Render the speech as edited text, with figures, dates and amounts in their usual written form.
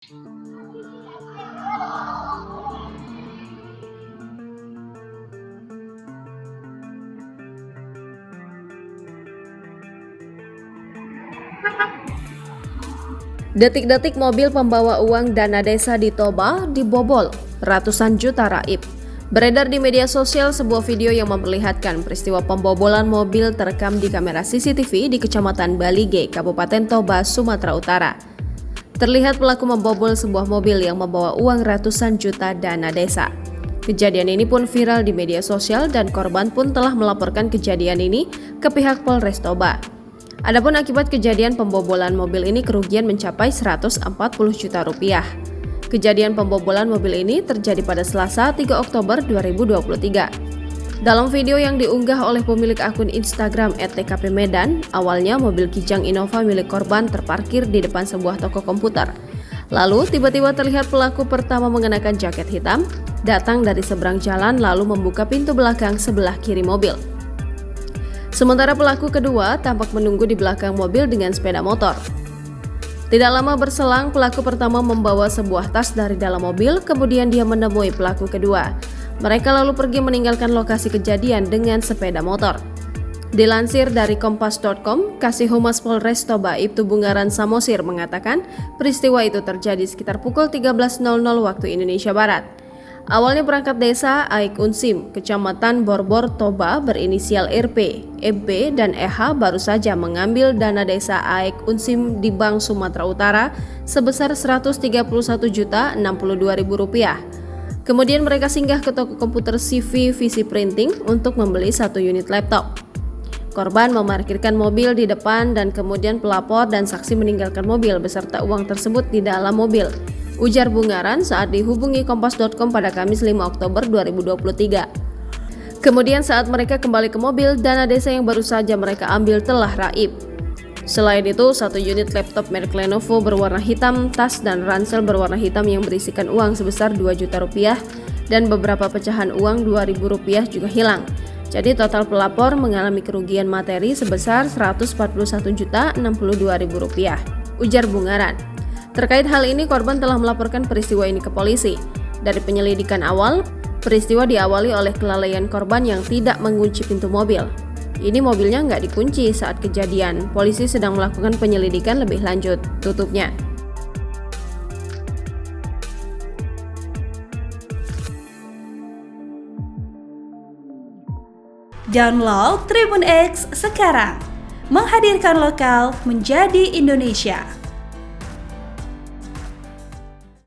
Detik-detik mobil pembawa uang dana desa di Toba dibobol, ratusan juta raib. Beredar di media sosial sebuah video yang memperlihatkan peristiwa pembobolan mobil terekam di kamera CCTV di Kecamatan Balige, Kabupaten Toba, Sumatera Utara. Terlihat pelaku membobol sebuah mobil yang membawa uang ratusan juta dana desa. Kejadian ini pun viral di media sosial dan korban pun telah melaporkan kejadian ini ke pihak Polres Toba. Adapun akibat kejadian pembobolan mobil ini kerugian mencapai 140 juta rupiah. Kejadian pembobolan mobil ini terjadi pada Selasa 3 Oktober 2023. Dalam video yang diunggah oleh pemilik akun Instagram @tkpmedan, awalnya mobil Kijang Innova milik korban terparkir di depan sebuah toko komputer. Lalu tiba-tiba terlihat pelaku pertama mengenakan jaket hitam, datang dari seberang jalan lalu membuka pintu belakang sebelah kiri mobil. Sementara pelaku kedua tampak menunggu di belakang mobil dengan sepeda motor. Tidak lama berselang, pelaku pertama membawa sebuah tas dari dalam mobil, kemudian dia menemui pelaku kedua. Mereka lalu pergi meninggalkan lokasi kejadian dengan sepeda motor. Dilansir dari kompas.com, Kasih Humas Polres Toba Ibtu Bungaran Samosir mengatakan peristiwa itu terjadi sekitar pukul 13.00 waktu Indonesia Barat. Awalnya perangkat desa Aik Unsim, Kecamatan Borbor, Toba berinisial RP, EB, dan EH baru saja mengambil dana desa Aik Unsim di Bank Sumatera Utara sebesar Rp131.062.000. Kemudian mereka singgah ke toko komputer CV VC Printing untuk membeli 1 unit laptop. Korban memarkirkan mobil di depan dan kemudian pelapor dan saksi meninggalkan mobil beserta uang tersebut di dalam mobil, ujar Bungaran saat dihubungi kompas.com pada Kamis 5 Oktober 2023. Kemudian saat mereka kembali ke mobil, dana desa yang baru saja mereka ambil telah raib. Selain itu, 1 unit laptop merek Lenovo berwarna hitam, tas dan ransel berwarna hitam yang berisikan uang sebesar 2 juta rupiah dan beberapa pecahan uang Rp2.000 juga hilang. Jadi total pelapor mengalami kerugian materi sebesar Rp141.062.000, ujar Bungaran. Terkait hal ini, korban telah melaporkan peristiwa ini ke polisi. Dari penyelidikan awal, peristiwa diawali oleh kelalaian korban yang tidak mengunci pintu mobil. Ini mobilnya nggak dikunci saat kejadian. Polisi sedang melakukan penyelidikan lebih lanjut, tutupnya. Download Tribun X sekarang, menghadirkan lokal menjadi Indonesia.